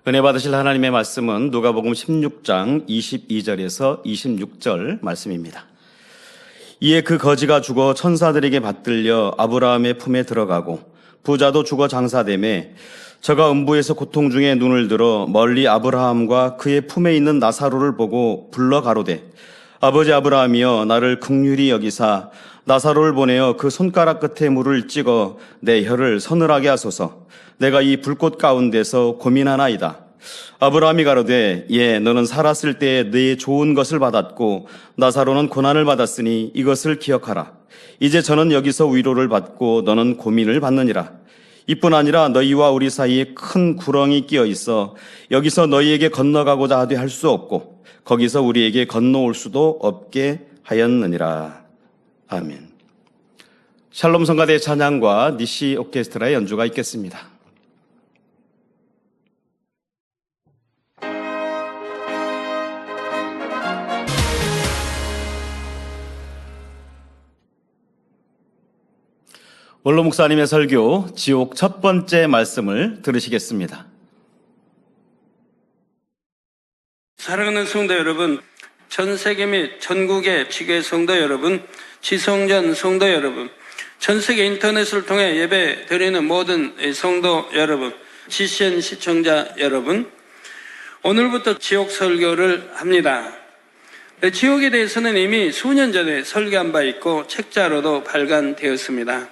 은혜 받으실 하나님의 말씀은 누가복음 16장 22절에서 26절 말씀입니다. 이에 그 거지가 죽어 천사들에게 받들려 아브라함의 품에 들어가고 부자도 죽어 장사되매 저가 음부에서 고통 중에 눈을 들어 멀리 아브라함과 그의 품에 있는 나사로를 보고 불러 가로되 아버지 아브라함이여 나를 긍휼히 여기사 나사로를 보내어 그 손가락 끝에 물을 찍어 내 혀를 서늘하게 하소서. 내가 이 불꽃 가운데서 고민하나이다. 아브라함이 가로되 예 너는 살았을 때에 네 좋은 것을 받았고 나사로는 고난을 받았으니 이것을 기억하라. 이제 저는 여기서 위로를 받고 너는 고민을 받느니라. 이뿐 아니라 너희와 우리 사이에 큰 구렁이 끼어 있어 여기서 너희에게 건너가고자 하되 할 수 없고 거기서 우리에게 건너올 수도 없게 하였느니라. 아멘. 샬롬 성가대 찬양과 니시 오케스트라의 연주가 있겠습니다. 원로 목사님의 설교 지옥 첫 번째 말씀을 들으시겠습니다. 사랑하는 성도 여러분, 전 세계 및 전국의 지교회 성도 여러분, 지성전 성도 여러분, 전 세계 인터넷을 통해 예배 드리는 모든 성도 여러분, GCN 시청자 여러분, 오늘부터 지옥 설교를 합니다. 지옥에 대해서는 이미 수년 전에 설교한 바 있고 책자로도 발간되었습니다.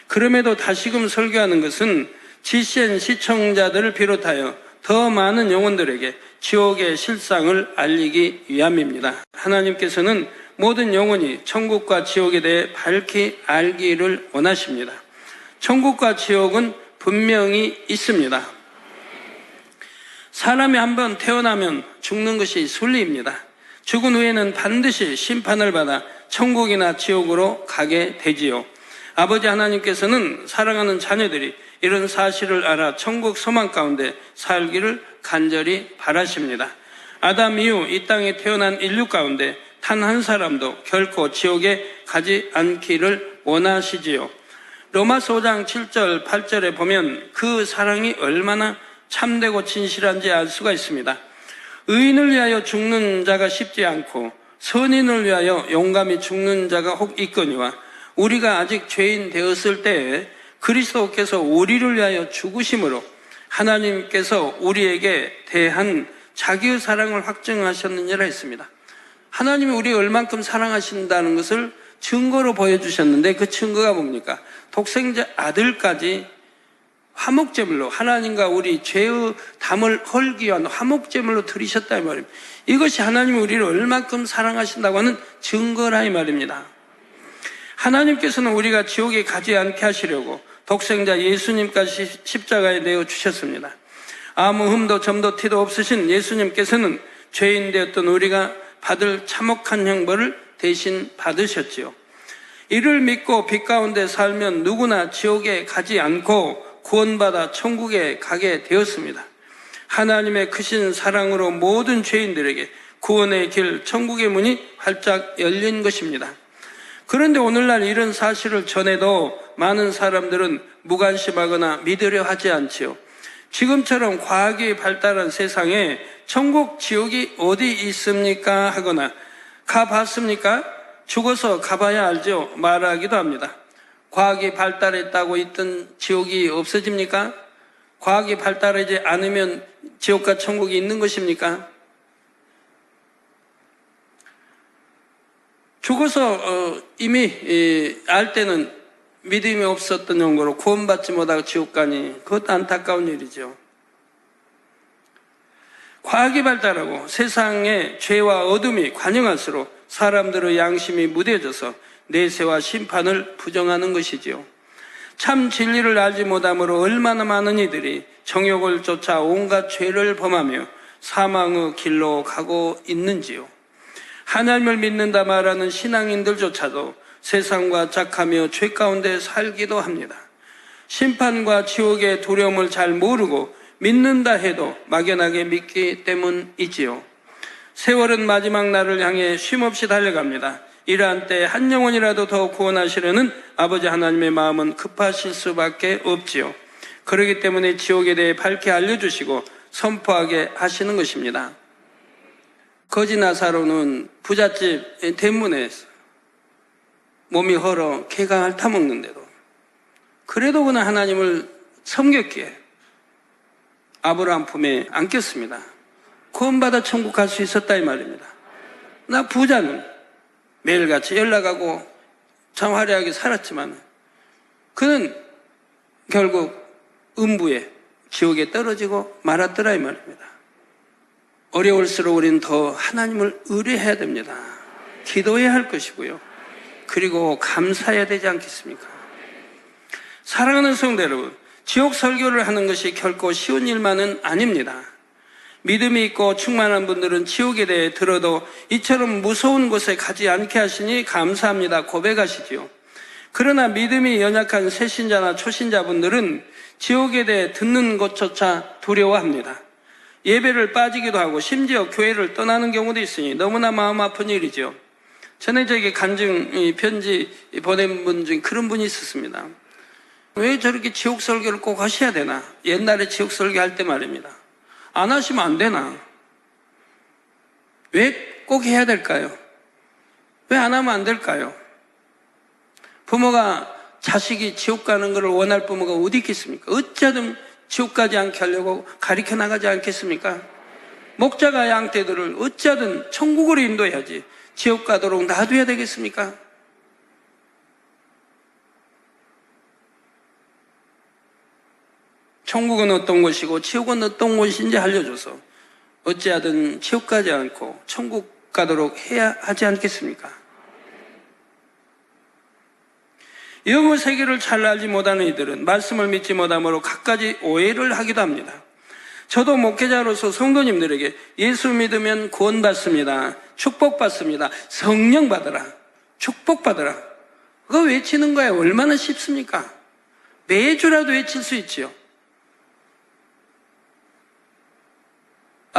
그럼에도 다시금 설교하는 것은 GCN 시청자들을 비롯하여 더 많은 영혼들에게 지옥의 실상을 알리기 위함입니다. 하나님께서는 모든 영혼이 천국과 지옥에 대해 밝히 알기를 원하십니다. 천국과 지옥은 분명히 있습니다. 사람이 한번 태어나면 죽는 것이 순리입니다. 죽은 후에는 반드시 심판을 받아 천국이나 지옥으로 가게 되지요. 아버지 하나님께서는 사랑하는 자녀들이 이런 사실을 알아 천국 소망 가운데 살기를 간절히 바라십니다. 아담 이후 이 땅에 태어난 인류 가운데 단 한 사람도 결코 지옥에 가지 않기를 원하시지요. 로마서 5장 7절 8절에 보면 그 사랑이 얼마나 참되고 진실한지 알 수가 있습니다. 의인을 위하여 죽는 자가 쉽지 않고 선인을 위하여 용감히 죽는 자가 혹 있거니와 우리가 아직 죄인 되었을 때에 그리스도께서 우리를 위하여 죽으심으로 하나님께서 우리에게 대한 자기의 사랑을 확증하셨느니라 했습니다. 하나님이 우리를 얼만큼 사랑하신다는 것을 증거로 보여주셨는데 그 증거가 뭡니까? 독생자 아들까지 화목제물로 하나님과 우리 죄의 담을 헐기 위한 화목제물로 드리셨다 이 말입니다. 이것이 하나님이 우리를 얼만큼 사랑하신다고 하는 증거라 이 말입니다. 하나님께서는 우리가 지옥에 가지 않게 하시려고 독생자 예수님까지 십자가에 내어 주셨습니다. 아무 흠도 점도 티도 없으신 예수님께서는 죄인 되었던 우리가 받을 참혹한 형벌을 대신 받으셨지요. 이를 믿고 빛 가운데 살면 누구나 지옥에 가지 않고 구원받아 천국에 가게 되었습니다. 하나님의 크신 사랑으로 모든 죄인들에게 구원의 길, 천국의 문이 활짝 열린 것입니다. 그런데 오늘날 이런 사실을 전해도 많은 사람들은 무관심하거나 믿으려 하지 않지요. 지금처럼 과학이 발달한 세상에 천국, 지옥이 어디 있습니까? 하거나 가봤습니까? 죽어서 가봐야 알죠. 말하기도 합니다. 과학이 발달했다고 있던 지옥이 없어집니까? 과학이 발달하지 않으면 지옥과 천국이 있는 것입니까? 죽어서 이미 알 때는 믿음이 없었던 용거로 구원받지 못하고 지옥 가니 그것도 안타까운 일이죠. 과학이 발달하고 세상의 죄와 어둠이 관영할수록 사람들의 양심이 무뎌져서 내세와 심판을 부정하는 것이지요. 참 진리를 알지 못함으로 얼마나 많은 이들이 정욕을 쫓아 온갖 죄를 범하며 사망의 길로 가고 있는지요. 하나님을 믿는다 말하는 신앙인들조차도 세상과 짝하며 죄 가운데 살기도 합니다. 심판과 지옥의 두려움을 잘 모르고 믿는다 해도 막연하게 믿기 때문이지요. 세월은 마지막 날을 향해 쉼없이 달려갑니다. 이러한 때 한 영혼이라도 더 구원하시려는 아버지 하나님의 마음은 급하실 수밖에 없지요. 그렇기 때문에 지옥에 대해 밝게 알려주시고 선포하게 하시는 것입니다. 거지 나사로는 부잣집 대문에서 몸이 헐어 개가 핥아먹는데도 그래도 그는 하나님을 섬겼기에 아브라함 품에 안겼습니다. 구원받아 천국 갈 수 있었다 이 말입니다. 나 부자는 매일같이 연락하고 참 화려하게 살았지만 그는 결국 음부에 지옥에 떨어지고 말았더라 이 말입니다. 어려울수록 우리는 더 하나님을 의뢰해야 됩니다. 기도해야 할 것이고요. 그리고 감사해야 되지 않겠습니까? 사랑하는 성도 여러분, 지옥 설교를 하는 것이 결코 쉬운 일만은 아닙니다. 믿음이 있고 충만한 분들은 지옥에 대해 들어도 이처럼 무서운 곳에 가지 않게 하시니 감사합니다 고백하시지요. 그러나 믿음이 연약한 새신자나 초신자분들은 지옥에 대해 듣는 것조차 두려워합니다. 예배를 빠지기도 하고 심지어 교회를 떠나는 경우도 있으니 너무나 마음 아픈 일이죠. 전에 저에게 간증 편지 보낸 분 중에 그런 분이 있었습니다. 왜 저렇게 지옥 설교를 꼭 하셔야 되나? 옛날에 지옥 설교할 때 말입니다. 안 하시면 안 되나? 왜 꼭 해야 될까요? 왜 안 하면 안 될까요? 부모가 자식이 지옥 가는 것을 원할 부모가 어디 있겠습니까? 어찌하든 지옥 가지 않게 하려고 가르쳐 나가지 않겠습니까? 목자가 양떼들을 어찌하든 천국으로 인도해야지 지옥 가도록 놔둬야 되겠습니까? 천국은 어떤 곳이고 지옥은 어떤 곳인지 알려줘서 어찌하든 지옥 가지 않고 천국 가도록 해야 하지 않겠습니까? 영어 세계를 잘 알지 못하는 이들은 말씀을 믿지 못함으로 갖가지 오해를 하기도 합니다. 저도 목회자로서 성도님들에게 예수 믿으면 구원받습니다. 축복받습니다. 성령 받으라. 축복받으라. 그거 외치는 거야 얼마나 쉽습니까? 매주라도 외칠 수 있지요.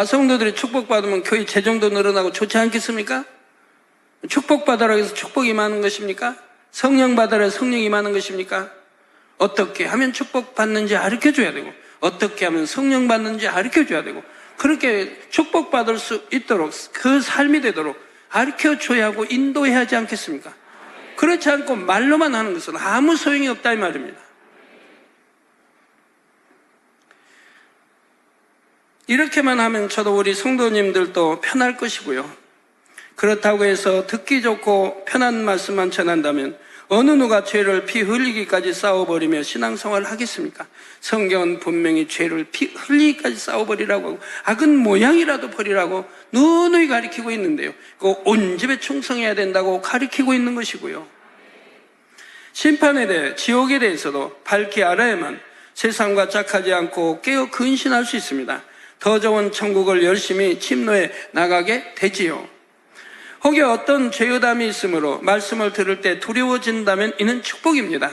성도들이 축복받으면 교회 재정도 늘어나고 좋지 않겠습니까? 축복받으라 해서 축복이 임하는 것입니까? 성령 받으라 해서 성령이 임하는 것입니까? 어떻게 하면 축복받는지 가르쳐줘야 되고 어떻게 하면 성령 받는지 가르쳐줘야 되고 그렇게 축복받을 수 있도록 그 삶이 되도록 가르쳐줘야 하고 인도해야 하지 않겠습니까? 그렇지 않고 말로만 하는 것은 아무 소용이 없다 이 말입니다. 이렇게만 하면 저도 우리 성도님들도 편할 것이고요. 그렇다고 해서 듣기 좋고 편한 말씀만 전한다면 어느 누가 죄를 피 흘리기까지 싸워버리며 신앙생활을 하겠습니까? 성경은 분명히 죄를 피 흘리기까지 싸워버리라고 하고 악은 모양이라도 버리라고 누누이 가리키고 있는데요. 그 온 집에 충성해야 된다고 가리키고 있는 것이고요. 심판에 대해 지옥에 대해서도 밝히 알아야만 세상과 짝하지 않고 깨어 근신할 수 있습니다. 더 좋은 천국을 열심히 침노해 나가게 되지요. 혹여 어떤 죄의담이 있으므로 말씀을 들을 때 두려워진다면 이는 축복입니다.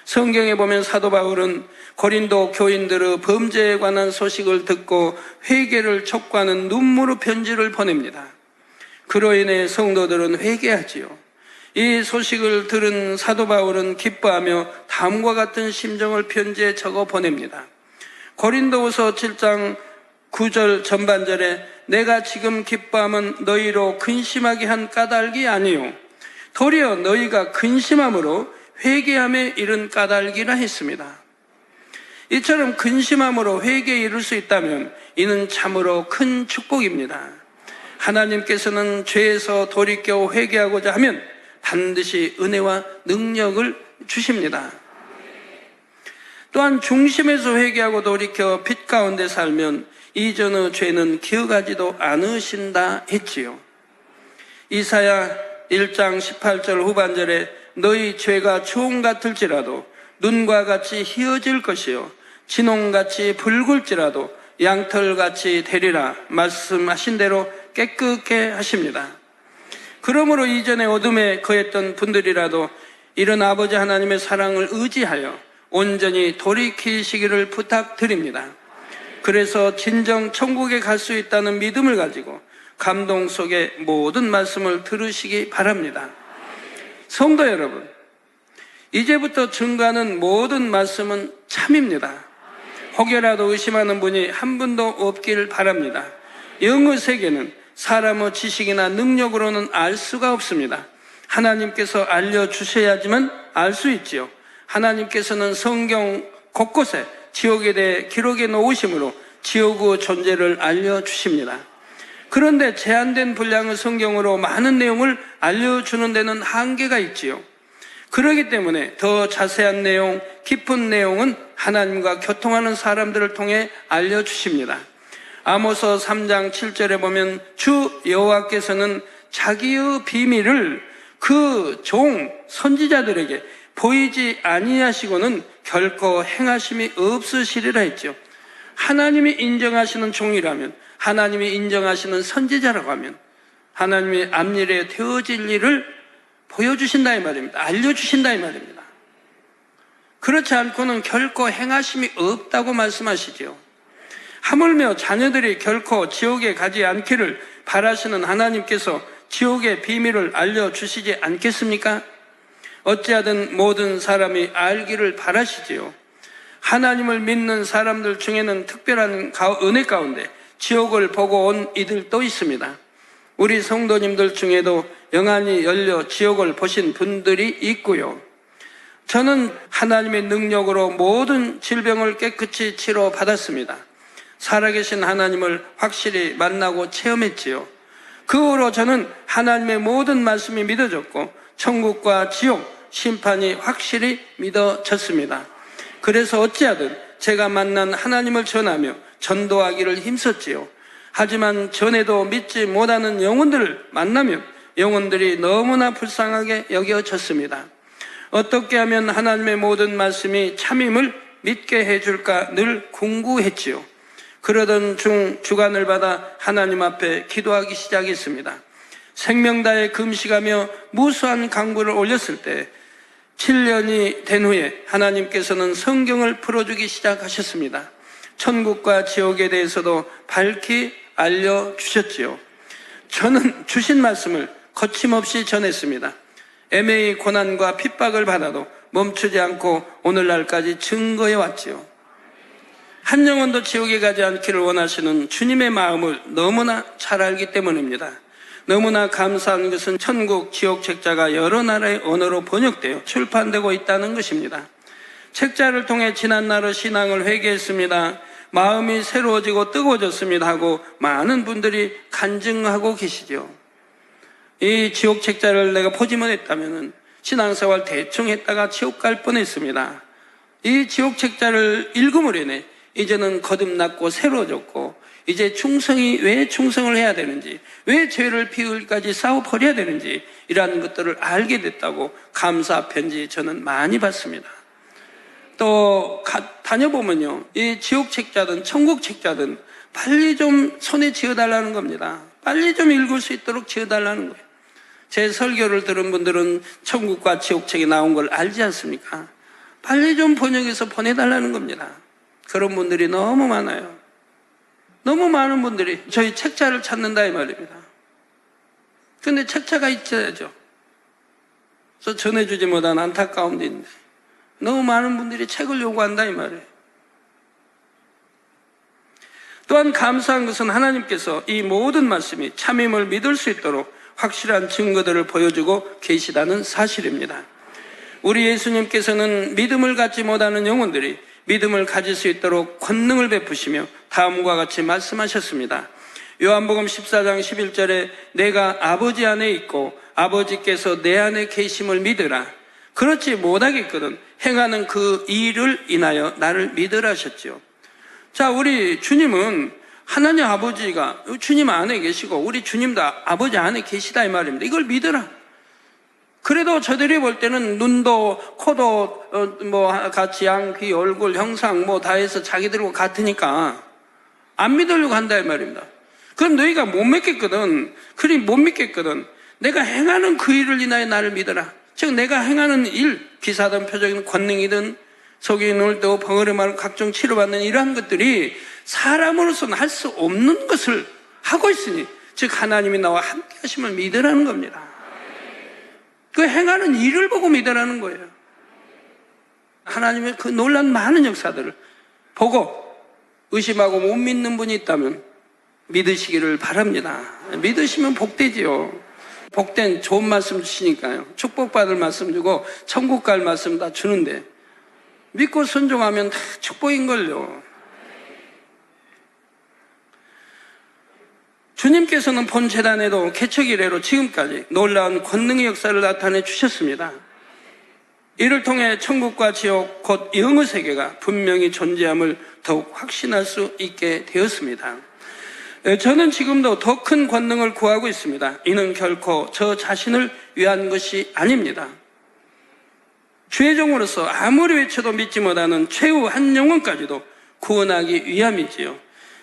성경에 보면 사도 바울은 고린도 교인들의 범죄에 관한 소식을 듣고 회개를 촉구하는 눈물의 편지를 보냅니다. 그로 인해 성도들은 회개하지요. 이 소식을 들은 사도 바울은 기뻐하며 다음과 같은 심정을 편지에 적어 보냅니다. 고린도후서 7장 9절 전반절에 내가 지금 기뻐함은 너희로 근심하게 한 까닭이 아니요 도리어 너희가 근심함으로 회개함에 이른 까닭이라 했습니다. 이처럼 근심함으로 회개에 이를 수 있다면 이는 참으로 큰 축복입니다. 하나님께서는 죄에서 돌이켜 회개하고자 하면 반드시 은혜와 능력을 주십니다. 또한 중심에서 회개하고 돌이켜 빛 가운데 살면 이전의 죄는 기억하지도 않으신다 했지요. 이사야 1장 18절 후반절에 너희 죄가 주홍 같을지라도 눈과 같이 희어질 것이요 진홍같이 붉을지라도 양털같이 되리라 말씀하신 대로 깨끗게 하십니다. 그러므로 이전에 어둠에 거했던 분들이라도 이런 아버지 하나님의 사랑을 의지하여 온전히 돌이키시기를 부탁드립니다. 그래서 진정 천국에 갈 수 있다는 믿음을 가지고 감동 속에 모든 말씀을 들으시기 바랍니다. 성도 여러분, 이제부터 증거하는 모든 말씀은 참입니다. 혹여라도 의심하는 분이 한 분도 없길 바랍니다. 영의 세계는 사람의 지식이나 능력으로는 알 수가 없습니다. 하나님께서 알려주셔야지만 알 수 있지요. 하나님께서는 성경 곳곳에 지옥에 대해 기록해 놓으심으로 지옥의 존재를 알려주십니다. 그런데 제한된 분량의 성경으로 많은 내용을 알려주는 데는 한계가 있지요. 그렇기 때문에 더 자세한 내용, 깊은 내용은 하나님과 교통하는 사람들을 통해 알려주십니다. 아모스 3장 7절에 보면 주 여호와께서는 자기의 비밀을 그 종 선지자들에게 보이지 아니하시고는 결코 행하심이 없으시리라 했죠. 하나님이 인정하시는 종이라면, 하나님이 인정하시는 선지자라고 하면 하나님의 앞일에 되어질 일을 보여주신다 이 말입니다. 알려주신다 이 말입니다. 그렇지 않고는 결코 행하심이 없다고 말씀하시죠. 하물며 자녀들이 결코 지옥에 가지 않기를 바라시는 하나님께서 지옥의 비밀을 알려주시지 않겠습니까? 어찌하든 모든 사람이 알기를 바라시지요. 하나님을 믿는 사람들 중에는 특별한 은혜 가운데 지옥을 보고 온 이들도 있습니다. 우리 성도님들 중에도 영안이 열려 지옥을 보신 분들이 있고요. 저는 하나님의 능력으로 모든 질병을 깨끗이 치료받았습니다. 살아계신 하나님을 확실히 만나고 체험했지요. 그 후로 저는 하나님의 모든 말씀이 믿어졌고 천국과 지옥, 심판이 확실히 믿어졌습니다. 그래서 어찌하든 제가 만난 하나님을 전하며 전도하기를 힘썼지요. 하지만 전에도 믿지 못하는 영혼들을 만나며 영혼들이 너무나 불쌍하게 여겨졌습니다. 어떻게 하면 하나님의 모든 말씀이 참임을 믿게 해줄까 늘 궁구했지요. 그러던 중 주관을 받아 하나님 앞에 기도하기 시작했습니다. 생명다에 금식하며 무수한 강구를 올렸을 때 7년이 된 후에 하나님께서는 성경을 풀어주기 시작하셨습니다. 천국과 지옥에 대해서도 밝히 알려주셨지요. 저는 주신 말씀을 거침없이 전했습니다. 애매히 고난과 핍박을 받아도 멈추지 않고 오늘날까지 증거해 왔지요. 한 영혼도 지옥에 가지 않기를 원하시는 주님의 마음을 너무나 잘 알기 때문입니다. 너무나 감사한 것은 천국, 지옥 책자가 여러 나라의 언어로 번역되어 출판되고 있다는 것입니다. 책자를 통해 지난날의 신앙을 회개했습니다. 마음이 새로워지고 뜨거워졌습니다 하고 많은 분들이 간증하고 계시죠. 이 지옥 책자를 내가 보지 못했다면 신앙생활 대충 했다가 지옥 갈 뻔했습니다. 이 지옥 책자를 읽음으로 인해 이제는 거듭났고 새로워졌고 이제 충성이 왜 충성을 해야 되는지, 왜 죄를 피울까지 싸워 버려야 되는지 이러한 것들을 알게 됐다고 감사 편지 저는 많이 받습니다. 또 다녀보면요, 이 지옥 책자든 천국 책자든 빨리 좀 손에 쥐어달라는 겁니다. 빨리 좀 읽을 수 있도록 쥐어달라는 거예요. 제 설교를 들은 분들은 천국과 지옥 책이 나온 걸 알지 않습니까? 빨리 좀 번역해서 보내달라는 겁니다. 그런 분들이 너무 많아요. 너무 많은 분들이 저희 책자를 찾는다 이 말입니다. 근데 책자가 있어야죠. 그래서 전해주지 못한 안타까움도 있는데 너무 많은 분들이 책을 요구한다 이 말이에요. 또한 감사한 것은 하나님께서 이 모든 말씀이 참임을 믿을 수 있도록 확실한 증거들을 보여주고 계시다는 사실입니다. 우리 예수님께서는 믿음을 갖지 못하는 영혼들이 믿음을 가질 수 있도록 권능을 베푸시며 다음과 같이 말씀하셨습니다. 요한복음 14장 11절에 내가 아버지 안에 있고 아버지께서 내 안에 계심을 믿으라. 그렇지 못하겠거든 행하는 그 일을 인하여 나를 믿으라 하셨죠. 자, 우리 주님은 하나님 아버지가 주님 안에 계시고 우리 주님도 아버지 안에 계시다 이 말입니다. 이걸 믿으라. 그래도 저들이 볼 때는 눈도 코도 같이 양, 귀, 얼굴, 형상 다 해서 자기들과 같으니까 안 믿으려고 한다 이 말입니다. 그럼 너희가 못 믿겠거든. 그리 못 믿겠거든. 내가 행하는 그 일을 인하여 나를 믿어라. 즉 내가 행하는 일, 기사든 표적이든 권능이든 속이 눈을 뜨고 벙어리 말고 각종 치료받는 이러한 것들이 사람으로서는 할 수 없는 것을 하고 있으니 즉 하나님이 나와 함께 하심을 믿으라는 겁니다. 그 행하는 일을 보고 믿으라는 거예요. 하나님의 그 놀란 많은 역사들을 보고 의심하고 못 믿는 분이 있다면 믿으시기를 바랍니다. 믿으시면 복되지요. 복된 좋은 말씀 주시니까요. 축복받을 말씀 주고 천국 갈 말씀 다 주는데 믿고 순종하면 다 축복인걸요. 주님께서는 본 재단에도 개척 이래로 지금까지 놀라운 권능의 역사를 나타내 주셨습니다. 이를 통해 천국과 지옥 곧 영의 세계가 분명히 존재함을 더욱 확신할 수 있게 되었습니다. 저는 지금도 더 큰 권능을 구하고 있습니다. 이는 결코 저 자신을 위한 것이 아닙니다. 주의 종으로서 아무리 외쳐도 믿지 못하는 최후 한 영혼까지도 구원하기 위함이지요.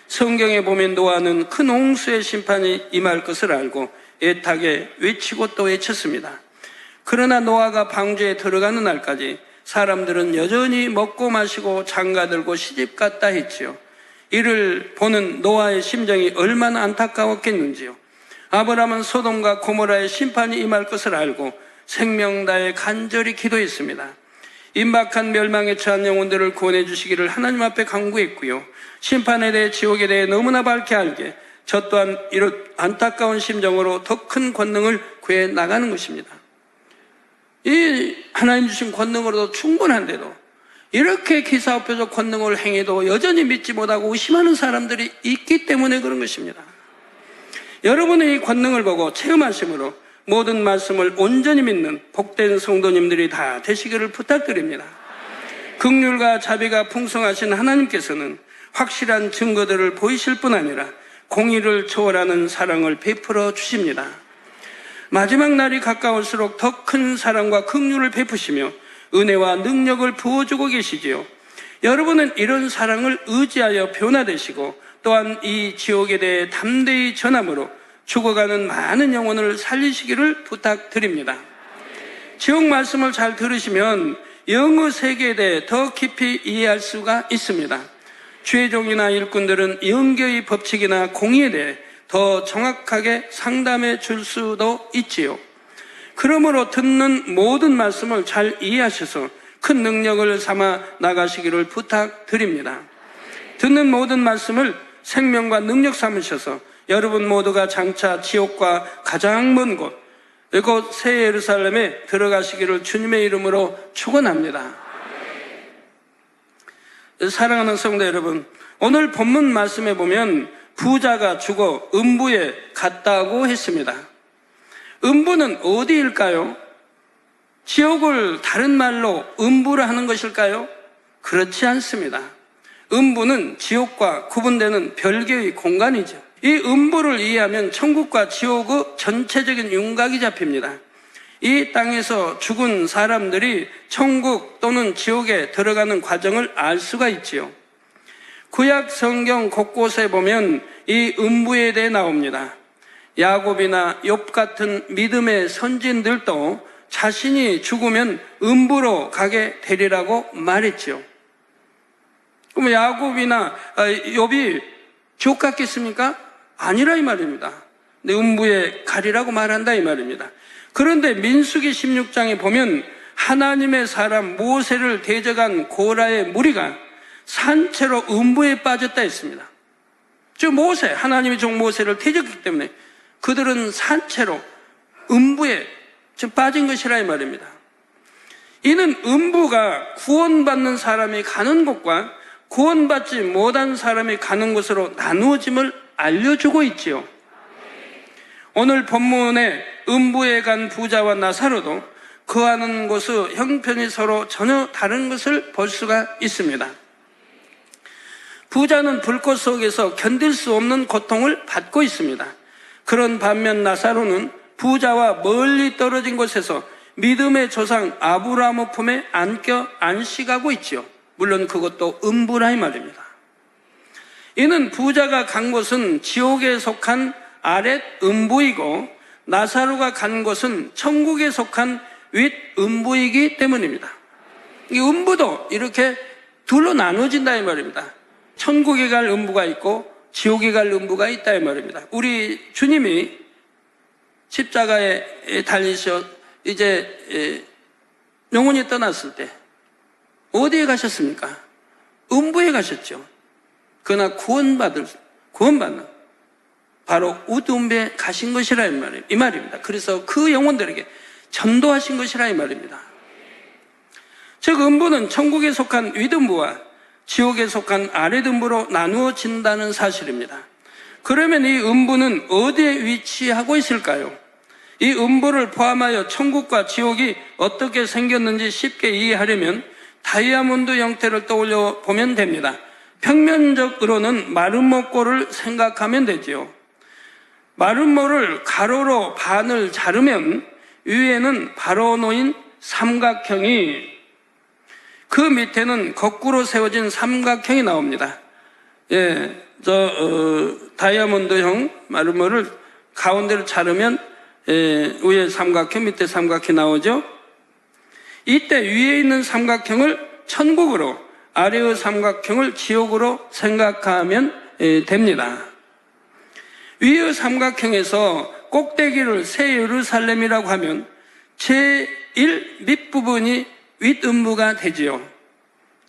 성경에 보면 노아는 큰 홍수의 심판이 임할 것을 알고 애타게 외치고 또 외쳤습니다. 그러나 노아가 방주에 들어가는 날까지 사람들은 여전히 먹고 마시고 장가들고 시집갔다 했지요. 이를 보는 노아의 심정이 얼마나 안타까웠겠는지요. 아브라함은 소돔과 고모라의 심판이 임할 것을 알고 생명 다해 간절히 기도했습니다. 임박한 멸망에 처한 영혼들을 구원해 주시기를 하나님 앞에 간구했고요. 심판에 대해 지옥에 대해 너무나 밝게 알게 저 또한 이런 안타까운 심정으로 더 큰 권능을 구해 나가는 것입니다. 이 하나님 주신 권능으로도 충분한데도 이렇게 기사업표적 권능을 행해도 여전히 믿지 못하고 의심하는 사람들이 있기 때문에 그런 것입니다. 여러분의 이 권능을 보고 체험하심으로 모든 말씀을 온전히 믿는 복된 성도님들이 다 되시기를 부탁드립니다. 긍휼과 자비가 풍성하신 하나님께서는 확실한 증거들을 보이실 뿐 아니라 공의를 초월하는 사랑을 베풀어 주십니다. 마지막 날이 가까울수록 더 큰 사랑과 긍휼을 베푸시며 은혜와 능력을 부어주고 계시지요. 여러분은 이런 사랑을 의지하여 변화되시고 또한 이 지옥에 대해 담대히 전함으로 죽어가는 많은 영혼을 살리시기를 부탁드립니다. 지옥 말씀을 잘 들으시면 영의 세계에 대해 더 깊이 이해할 수가 있습니다. 주의 종이나 일꾼들은 영계의 법칙이나 공의에 대해 더 정확하게 상담해 줄 수도 있지요. 그러므로 듣는 모든 말씀을 잘 이해하셔서 큰 능력을 삼아 나가시기를 부탁드립니다. 듣는 모든 말씀을 생명과 능력 삼으셔서 여러분 모두가 장차 지옥과 가장 먼 곳, 이곳 새 예루살렘에 들어가시기를 주님의 이름으로 축원합니다. 사랑하는 성도 여러분, 오늘 본문 말씀에 보면 부자가 죽어 음부에 갔다고 했습니다. 음부는 어디일까요? 지옥을 다른 말로 음부라 하는 것일까요? 그렇지 않습니다. 음부는 지옥과 구분되는 별개의 공간이죠. 이 음부를 이해하면 천국과 지옥의 전체적인 윤곽이 잡힙니다. 이 땅에서 죽은 사람들이 천국 또는 지옥에 들어가는 과정을 알 수가 있지요. 구약 성경 곳곳에 보면 이 음부에 대해 나옵니다. 야곱이나 욥 같은 믿음의 선진들도 자신이 죽으면 음부로 가게 되리라고 말했지요. 그럼 야곱이나 욥이 지옥 갔겠습니까? 아니라 이 말입니다. 음부에 가리라고 말한다 이 말입니다. 그런데 민수기 16장에 보면 하나님의 사람 모세를 대적한 고라의 무리가 산채로 음부에 빠졌다 했습니다. 즉 모세, 하나님의 종 모세를 대적했기 때문에 그들은 산채로 음부에 빠진 것이라 이 말입니다. 이는 음부가 구원받는 사람이 가는 곳과 구원받지 못한 사람이 가는 곳으로 나누어짐을 알려주고 있지요. 오늘 본문에 음부에 간 부자와 나사로도 거하는 곳의 형편이 서로 전혀 다른 것을 볼 수가 있습니다. 부자는 불꽃 속에서 견딜 수 없는 고통을 받고 있습니다. 그런 반면 나사로는 부자와 멀리 떨어진 곳에서 믿음의 조상 아브라함의 품에 안겨 안식하고 있지요. 물론 그것도 음부라 이 말입니다. 이는 부자가 간 곳은 지옥에 속한 아랫 음부이고 나사로가 간 곳은 천국에 속한 윗 음부이기 때문입니다. 이 음부도 이렇게 둘로 나눠진다 이 말입니다. 천국에 갈 음부가 있고 지옥에 갈 음부가 있다 이 말입니다. 우리 주님이 십자가에 달리셔 이제 영혼이 떠났을 때 어디에 가셨습니까? 음부에 가셨죠. 그러나 구원받는 바로 우두음배에 가신 것이라 이 말입니다. 그래서 그 영혼들에게 전도하신 것이라 이 말입니다. 즉 음부는 천국에 속한 윗음부와 지옥에 속한 아랫음부로 나누어진다는 사실입니다. 그러면 이 음부는 어디에 위치하고 있을까요? 이 음부를 포함하여 천국과 지옥이 어떻게 생겼는지 쉽게 이해하려면 다이아몬드 형태를 떠올려 보면 됩니다. 평면적으로는 마름모꼴을 생각하면 되지요. 마름모를 가로로 반을 자르면 위에는 바로 놓인 삼각형이, 그 밑에는 거꾸로 세워진 삼각형이 나옵니다. 다이아몬드형 마름모를 가운데를 자르면 위에 삼각형, 밑에 삼각형이 나오죠. 이때 위에 있는 삼각형을 천국으로, 아래의 삼각형을 지옥으로 생각하면 됩니다. 위의 삼각형에서 꼭대기를 새 예루살렘이라고 하면 제1 밑부분이 윗음부가 되지요.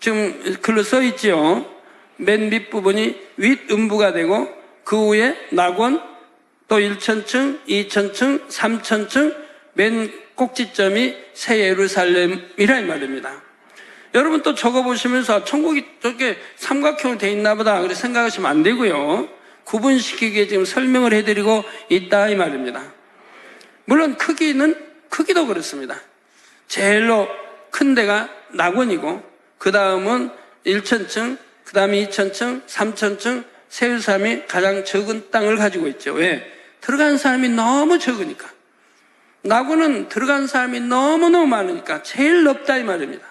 지금 글로 써 있지요. 맨 밑부분이 윗음부가 되고 그 위에 낙원, 또 1천층, 2천층, 3천층, 맨 꼭지점이 새 예루살렘이라 이 말입니다. 여러분 또 적어보시면서 천국이 저렇게 삼각형으로 돼 있나 보다 그렇게 생각하시면 안 되고요. 구분시키게 지금 설명을 해드리고 있다 이 말입니다. 물론 크기도 그렇습니다. 제일로 큰 데가 낙원이고 그 다음은 1천층, 그 다음에 2천층, 3천층, 새 예루살렘이 가장 적은 땅을 가지고 있죠. 왜? 들어간 사람이 너무 적으니까. 낙원은 들어간 사람이 너무너무 많으니까 제일 넓다 이 말입니다.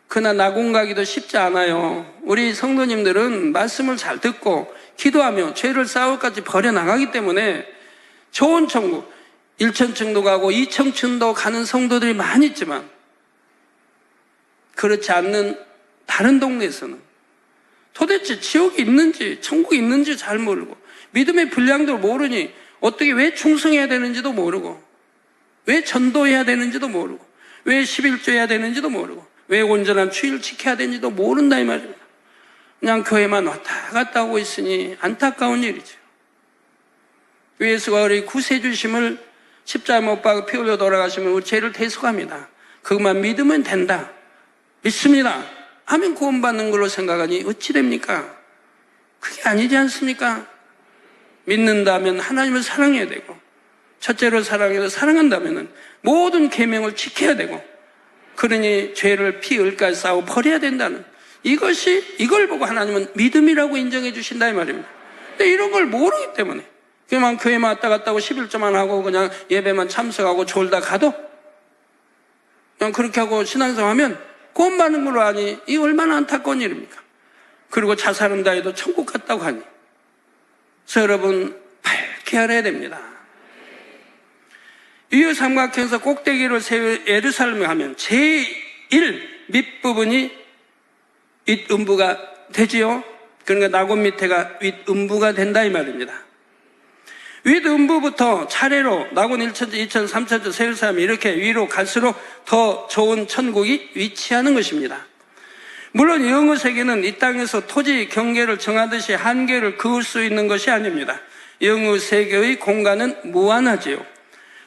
그러나 낙원 가기도 쉽지 않아요. 우리 성도님들은 말씀을 잘 듣고 기도하며 죄를 싸울까지 버려나가기 때문에 좋은 천국, 1천층도 가고 2천층도 가는 성도들이 많이 있지만 그렇지 않는 다른 동네에서는 도대체 지옥이 있는지 천국이 있는지 잘 모르고 믿음의 분량도 모르니 어떻게 왜 충성해야 되는지도 모르고 왜 전도해야 되는지도 모르고 왜 11조 해야 되는지도 모르고 왜 온전한 추의를 지켜야 되는지도 모른다 이 말입니다. 그냥 교회만 왔다 갔다 하고 있으니 안타까운 일이죠. 예수가 우리 구세주심을 십자가 못 박아 피 흘려 돌아가시면 우리 죄를 대속합니다. 그것만 믿으면 된다. 믿습니다. 하면 구원받는 걸로 생각하니 어찌 됩니까? 그게 아니지 않습니까? 믿는다면 하나님을 사랑해야 되고 첫째로 사랑해서 사랑한다면 모든 계명을 지켜야 되고 그러니 죄를 피 흘까지 싸워 버려야 된다는 이걸 보고 하나님은 믿음이라고 인정해 주신다 이 말입니다. 근데 이런 걸 모르기 때문에 그만 교회만 왔다 갔다 하고 11조만 하고 그냥 예배만 참석하고 졸다 가도 그냥 그렇게 하고 신앙생활하면 구원받는 걸로 하니 이 얼마나 안타까운 일입니까? 그리고 자살한다 해도 천국 갔다고 하니 그래서 여러분 밝게 알아야 됩니다. 이 삼각형에서 꼭대기를 세워 예루살렘에 하면 제1 밑부분이 윗음부가 되지요. 그러니까 낙원 밑에가 윗음부가 된다 이 말입니다. 윗음부부터 차례로 낙원 1천지, 2천, 3천지, 새 예루살렘이 이렇게 위로 갈수록 더 좋은 천국이 위치하는 것입니다. 물론 영의 세계는 이 땅에서 토지 경계를 정하듯이 한계를 그을 수 있는 것이 아닙니다. 영의 세계의 공간은 무한하지요.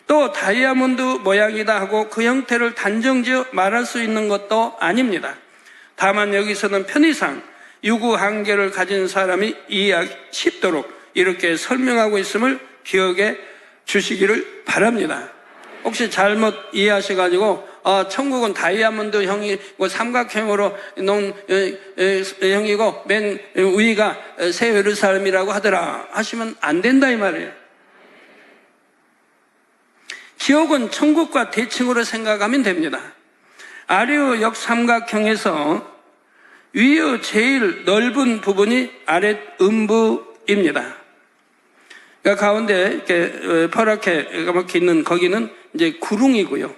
또 다이아몬드 모양이다 하고 그 형태를 단정지어 말할 수 있는 것도 아닙니다. 다만 여기서는 편의상 유구 한계를 가진 사람이 이해하기 쉽도록 이렇게 설명하고 있음을 기억해 주시기를 바랍니다. 혹시 잘못 이해하셔가지고 천국은 다이아몬드형이고 삼각형으로 놓은 형이고 맨 위가 새 예루살렘이라고 하더라 하시면 안 된다 이 말이에요. 지옥은 천국과 대칭으로 생각하면 됩니다. 아래의 역삼각형에서 위의 제일 넓은 부분이 아랫 음부입니다. 그러니까 가운데 이렇게 퍼렇게 이렇게 있는 거기는 이제 구릉이고요.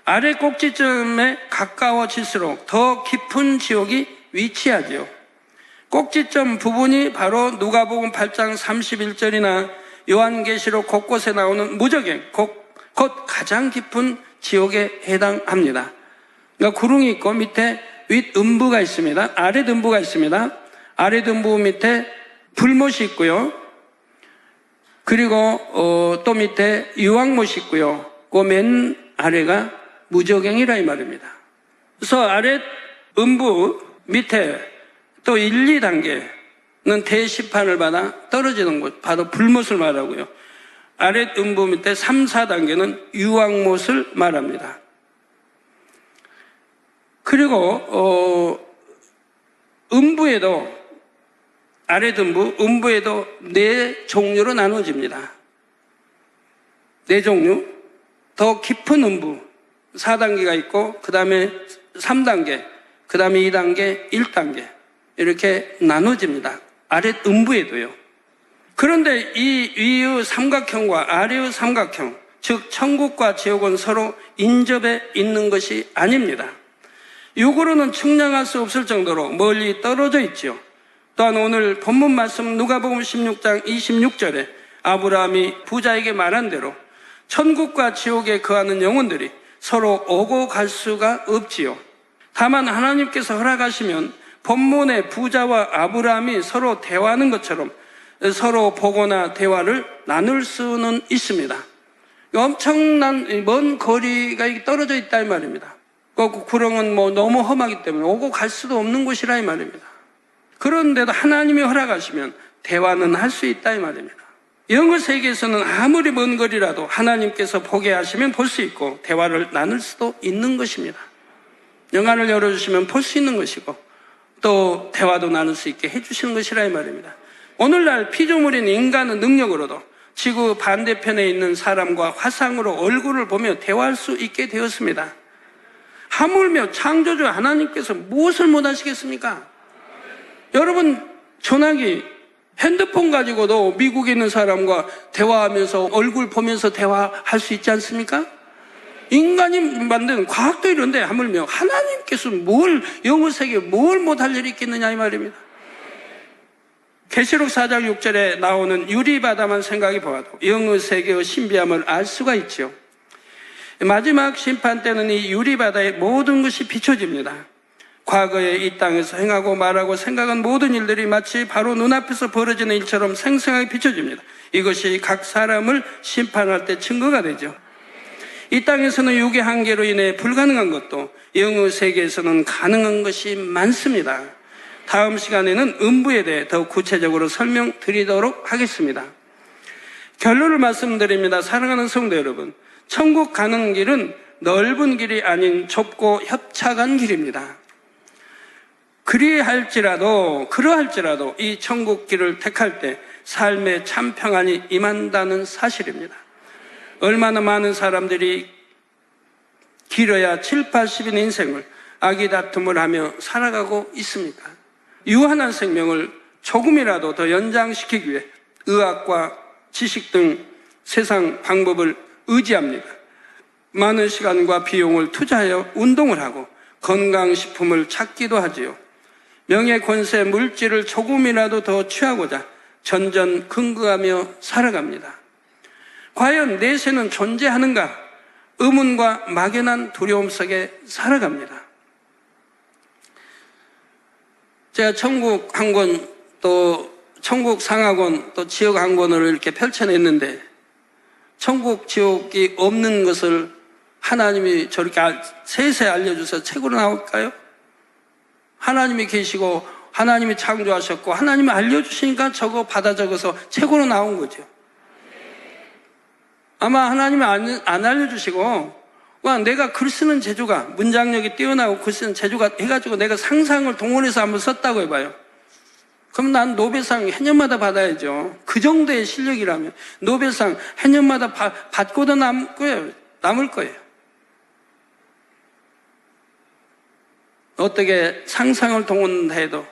아래 꼭지점에 가까워질수록 더 깊은 지옥이 위치하죠. 꼭지점 부분이 바로 누가복음 8장 31절이나 요한계시록 곳곳에 나오는 무저갱, 곧 가장 깊은 지옥에 해당합니다. 그러니까 구릉이 있고 밑에 윗음부가 있습니다. 아랫음부가 있습니다. 아랫음부 밑에 불못이 있고요. 그리고 또 밑에 유황못이 있고요. 그 맨 아래가 무저갱이라 이 말입니다. 그래서 아랫음부 밑에 또 1, 2단계는 대시판을 받아 떨어지는 곳, 바로 불못을 말하고요. 아랫음부 밑에 3, 4단계는 유황못을 말합니다. 그리고 음부에도 아랫음부, 음부에도 4종류로 나눠집니다. 4종류. 더 깊은 음부 4단계가 있고 그 다음에 3단계, 그 다음에 2단계, 1단계 이렇게 나눠집니다. 아랫음부에도요. 그런데 이 위의 삼각형과 아래의 삼각형, 즉 천국과 지옥은 서로 인접해 있는 것이 아닙니다. 육으로는 측량할 수 없을 정도로 멀리 떨어져 있지요. 또한 오늘 본문 말씀 누가복음 16장 26절에 아브라함이 부자에게 말한 대로 천국과 지옥에 거하는 영혼들이 서로 오고 갈 수가 없지요. 다만 하나님께서 허락하시면 본문의 부자와 아브라함이 서로 대화하는 것처럼 서로 보거나 대화를 나눌 수는 있습니다. 엄청난 먼 거리가 떨어져 있다 이 말입니다. 그 구렁은 너무 험하기 때문에 오고 갈 수도 없는 곳이라 이 말입니다. 그런데도 하나님이 허락하시면 대화는 할 수 있다 이 말입니다. 영어 세계에서는 아무리 먼 거리라도 하나님께서 보게 하시면 볼 수 있고 대화를 나눌 수도 있는 것입니다. 영안을 열어주시면 볼 수 있는 것이고 또 대화도 나눌 수 있게 해주시는 것이라 이 말입니다. 오늘날 피조물인 인간의 능력으로도 지구 반대편에 있는 사람과 화상으로 얼굴을 보며 대화할 수 있게 되었습니다. 하물며 창조주 하나님께서 무엇을 못하시겠습니까? 여러분 전화기 핸드폰 가지고도 미국에 있는 사람과 대화하면서 얼굴 보면서 대화할 수 있지 않습니까? 인간이 만든 과학도 이런데 하물며 하나님께서 영어 세계에 뭘 못할 일이 있겠느냐 이 말입니다. 계시록 4장 6절에 나오는 유리바다만 생각해 보아도 영어 세계의 신비함을 알 수가 있죠. 마지막 심판 때는 이 유리바다에 모든 것이 비춰집니다. 과거에 이 땅에서 행하고 말하고 생각한 모든 일들이 마치 바로 눈앞에서 벌어지는 일처럼 생생하게 비춰집니다. 이것이 각 사람을 심판할 때 증거가 되죠. 이 땅에서는 육의 한계로 인해 불가능한 것도 영의 세계에서는 가능한 것이 많습니다. 다음 시간에는 음부에 대해 더욱 구체적으로 설명드리도록 하겠습니다. 결론을 말씀드립니다. 사랑하는 성도 여러분, 천국 가는 길은 넓은 길이 아닌 좁고 협착한 길입니다. 그러할지라도 이 천국 길을 택할 때 삶의 참 평안이 임한다는 사실입니다. 얼마나 많은 사람들이 길어야 7, 80인 인생을 아기다툼을 하며 살아가고 있습니까? 유한한 생명을 조금이라도 더 연장시키기 위해 의학과 지식 등 세상 방법을 의지합니다. 많은 시간과 비용을 투자하여 운동을 하고 건강식품을 찾기도 하지요. 명예, 권세, 물질을 조금이라도 더 취하고자 전전긍긍하며 살아갑니다. 과연 내세는 존재하는가? 의문과 막연한 두려움 속에 살아갑니다. 제가 천국 한 권, 또 천국 상하권, 또 지옥 한 권을 이렇게 펼쳐냈는데 천국, 지옥이 없는 것을 하나님이 저렇게 세세히 알려주셔서 책으로 나올까요? 하나님이 계시고 하나님이 창조하셨고 하나님이 알려주시니까 저거 받아 적어서 책으로 나온 거죠. 아마 하나님이 안 알려주시고 내가 글 쓰는 재주가, 문장력이 뛰어나고 글 쓰는 재주가 해가지고 내가 상상을 동원해서 한번 썼다고 해봐요. 그럼 난 노벨상 해년마다 받아야죠. 그 정도의 실력이라면 노벨상 해년마다 받고도 남을 거예요. 어떻게 상상을 동원해도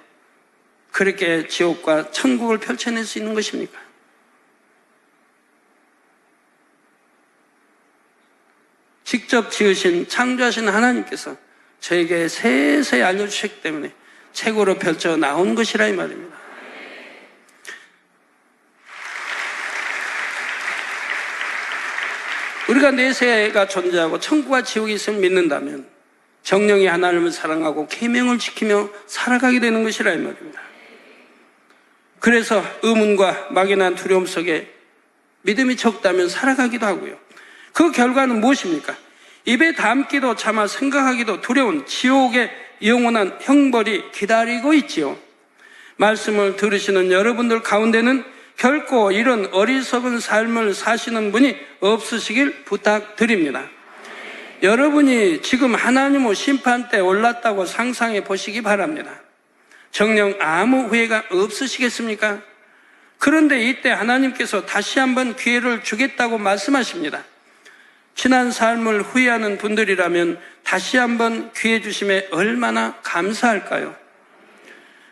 그렇게 지옥과 천국을 펼쳐낼 수 있는 것입니까? 직접 지으신, 창조하신 하나님께서 저에게 세세히 알려주셨기 때문에 책으로 펼쳐 나온 것이라 이 말입니다. 우리가 내세가 존재하고 천국과 지옥이 있음을 믿는다면 정령이 하나님을 사랑하고 계명을 지키며 살아가게 되는 것이라 이 말입니다. 그래서 의문과 막연한 두려움 속에 믿음이 적다면 살아가기도 하고요. 그 결과는 무엇입니까? 입에 담기도 차마 생각하기도 두려운 지옥의 영원한 형벌이 기다리고 있지요. 말씀을 들으시는 여러분들 가운데는 결코 이런 어리석은 삶을 사시는 분이 없으시길 부탁드립니다. 여러분이 지금 하나님의 심판대에 올랐다고 상상해 보시기 바랍니다. 정녕 아무 후회가 없으시겠습니까? 그런데 이때 하나님께서 다시 한번 기회를 주겠다고 말씀하십니다. 지난 삶을 후회하는 분들이라면 다시 한번 기회 주심에 얼마나 감사할까요?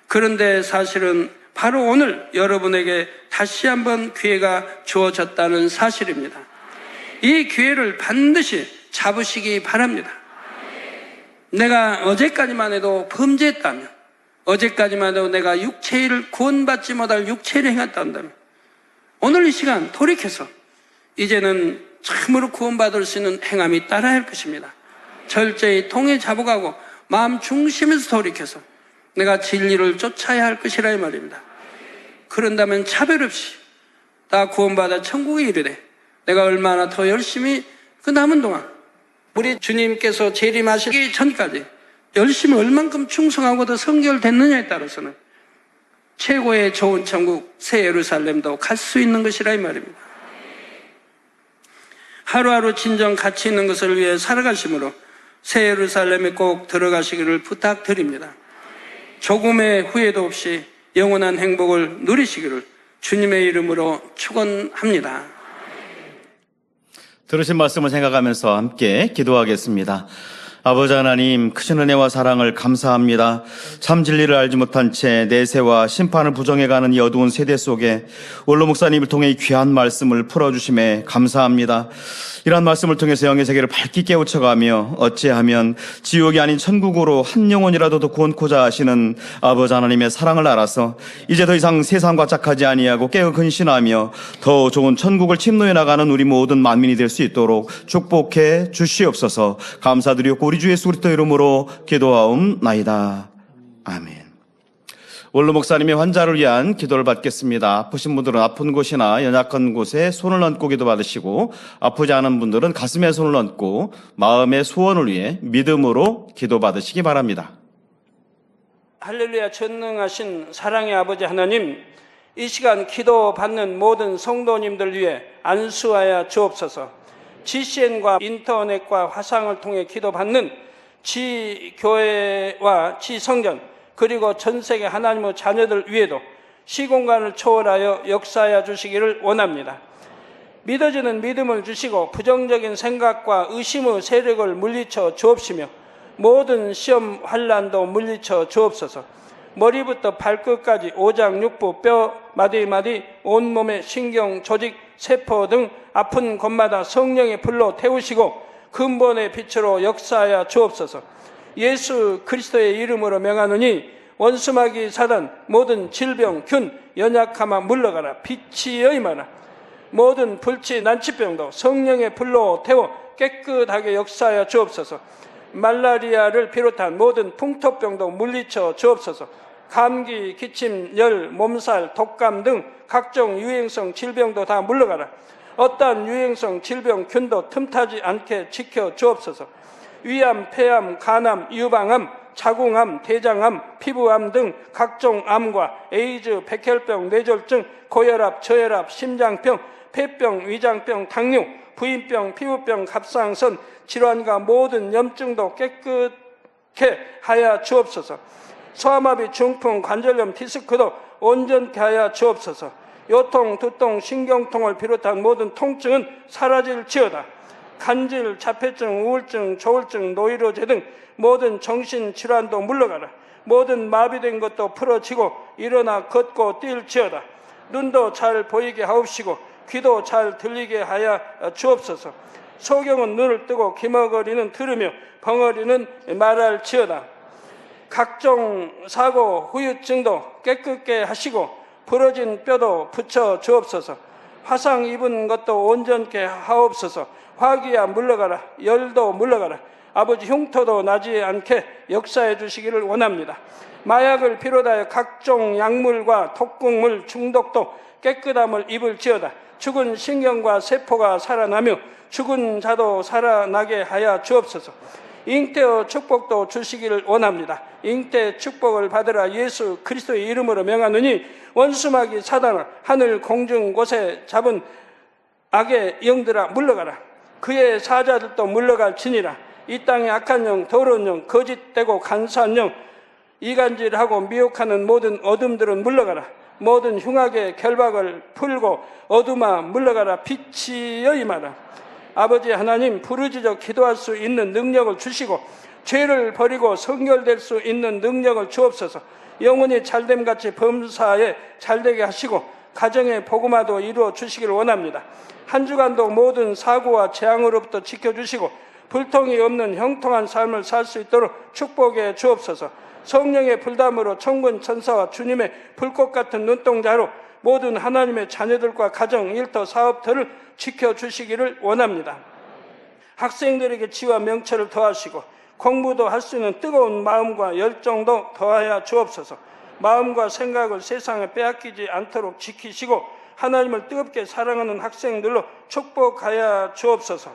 그런데 사실은 바로 오늘 여러분에게 다시 한번 기회가 주어졌다는 사실입니다. 이 기회를 반드시 잡으시기 바랍니다. 내가 어제까지만 해도 범죄했다면, 어제까지만 해도 내가 육체를 구원받지 못할 육체를 행했다면, 오늘 이 시간 돌이켜서 이제는 참으로 구원받을 수 있는 행함이 따라야 할 것입니다. 철저히 통에 잡아가고 마음 중심에서 돌이켜서 내가 진리를 쫓아야 할 것이라 이 말입니다. 그런다면 차별 없이 다 구원받아 천국에 이르되 내가 얼마나 더 열심히 그 남은 동안 우리 주님께서 재림하시기 전까지 열심히 얼만큼 충성하고 더 성결됐느냐에 따라서는 최고의 좋은 천국 새 예루살렘도 갈 수 있는 것이라 이 말입니다. 하루하루 진정 가치 있는 것을 위해 살아가심으로 새 예루살렘에 꼭 들어가시기를 부탁드립니다. 조금의 후회도 없이 영원한 행복을 누리시기를 주님의 이름으로 축원합니다. 들으신 말씀을 생각하면서 함께 기도하겠습니다. 아버지 하나님, 크신 은혜와 사랑을 감사합니다. 참 진리를 알지 못한 채 내세와 심판을 부정해가는 이 어두운 세대 속에 원로 목사님을 통해 이 귀한 말씀을 풀어주심에 감사합니다. 이러한 말씀을 통해서 영의 세계를 밝게 깨우쳐가며 어찌하면 지옥이 아닌 천국으로 한 영혼이라도 더 구원코자 하시는 아버지 하나님의 사랑을 알아서 이제 더 이상 세상과 짝하지 아니하고 깨어 근신하며 더 좋은 천국을 침노해 나가는 우리 모든 만민이 될 수 있도록 축복해 주시옵소서. 감사드리옵고 우리 주 예수 그리스도 이름으로 기도하옵나이다. 아멘. 원로 목사님의 환자를 위한 기도를 받겠습니다. 아프신 분들은 아픈 곳이나 연약한 곳에 손을 얹고 기도 받으시고, 아프지 않은 분들은 가슴에 손을 얹고 마음의 소원을 위해 믿음으로 기도 받으시기 바랍니다. 할렐루야. 전능하신 사랑의 아버지 하나님, 이 시간 기도 받는 모든 성도님들 위해 안수하여 주옵소서. GCN과 인터넷과 화상을 통해 기도받는 지교회와 지성전 그리고 전세계 하나님의 자녀들 위에도 시공간을 초월하여 역사하여 주시기를 원합니다. 믿어지는 믿음을 주시고 부정적인 생각과 의심의 세력을 물리쳐 주옵시며 모든 시험 환난도 물리쳐 주옵소서. 머리부터 발끝까지 오장육부 뼈 마디마디 온몸의 신경 조직 세포 등 아픈 곳마다 성령의 불로 태우시고 근본의 빛으로 역사하여 주옵소서. 예수 그리스도의 이름으로 명하노니 원수마귀 사단 모든 질병 균 연약함아 물러가라. 빛이여 임하라. 모든 불치 난치병도 성령의 불로 태워 깨끗하게 역사하여 주옵소서. 말라리아를 비롯한 모든 풍토병도 물리쳐 주옵소서. 감기, 기침, 열, 몸살, 독감 등 각종 유행성 질병도 다 물러가라. 어떠한 유행성 질병 균도 틈타지 않게 지켜 주옵소서. 위암, 폐암, 간암, 유방암, 자궁암, 대장암, 피부암 등 각종 암과 에이즈, 백혈병, 뇌졸중, 고혈압, 저혈압, 심장병, 폐병, 위장병, 당뇨, 부인병, 피부병, 갑상선 질환과 모든 염증도 깨끗게 하여 주옵소서. 소아마비, 중풍, 관절염, 디스크도 온전케 하여 주옵소서. 요통, 두통, 신경통을 비롯한 모든 통증은 사라질지어다. 간질, 자폐증, 우울증, 조울증, 노이로제 등 모든 정신질환도 물러가라. 모든 마비된 것도 풀어지고 일어나 걷고 뛸지어다. 눈도 잘 보이게 하옵시고 귀도 잘 들리게 하여 주옵소서. 소경은 눈을 뜨고 기머거리는 들으며 벙어리는 말할지어다. 각종 사고, 후유증도 깨끗게 하시고 부러진 뼈도 붙여 주옵소서. 화상 입은 것도 온전케 하옵소서. 화기야 물러가라. 열도 물러가라. 아버지 흉터도 나지 않게 역사해 주시기를 원합니다. 마약을 비롯하여 각종 약물과 독극물 중독도 깨끗함을 입을지어다. 죽은 신경과 세포가 살아나며 죽은 자도 살아나게 하여 주옵소서. 잉태의 축복도 주시기를 원합니다. 잉태 축복을 받으라 예수 그리스도의 이름으로 명하느니 원수마귀 사단아 하늘 공중 곳에 잡은 악의 영들아 물러가라. 그의 사자들도 물러갈지니라. 이 땅의 악한 영, 더러운 영, 거짓되고 간사한 영, 이간질하고 미혹하는 모든 어둠들은 물러가라. 모든 흉악의 결박을 풀고 어둠아 물러가라. 빛이여 임하라. 아버지 하나님, 부르짖어 기도할 수 있는 능력을 주시고 죄를 버리고 성결될 수 있는 능력을 주옵소서. 영혼이 잘됨같이 범사에 잘되게 하시고 가정의 복음화도 이루어 주시기를 원합니다. 한 주간도 모든 사고와 재앙으로부터 지켜주시고 불통이 없는 형통한 삶을 살 수 있도록 축복해 주옵소서. 성령의 불담으로 천군 천사와 주님의 불꽃 같은 눈동자로 모든 하나님의 자녀들과 가정, 일터, 사업터를 지켜주시기를 원합니다. 학생들에게 지와 명철을 더하시고 공부도 할 수 있는 뜨거운 마음과 열정도 더하여 주옵소서. 마음과 생각을 세상에 빼앗기지 않도록 지키시고 하나님을 뜨겁게 사랑하는 학생들로 축복하여 주옵소서.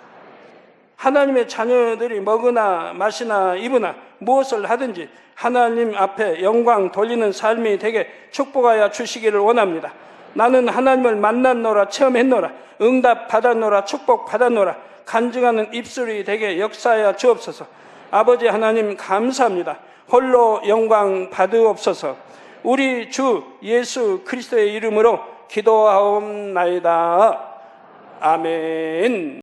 하나님의 자녀들이 먹으나 마시나 입으나 무엇을 하든지 하나님 앞에 영광 돌리는 삶이 되게 축복하여 주시기를 원합니다. 나는 하나님을 만났노라, 체험했노라, 응답 받았노라, 축복 받았노라, 간증하는 입술이 되게 역사하여 주옵소서. 아버지 하나님 감사합니다. 홀로 영광 받으옵소서. 우리 주 예수 그리스도의 이름으로 기도하옵나이다. 아멘.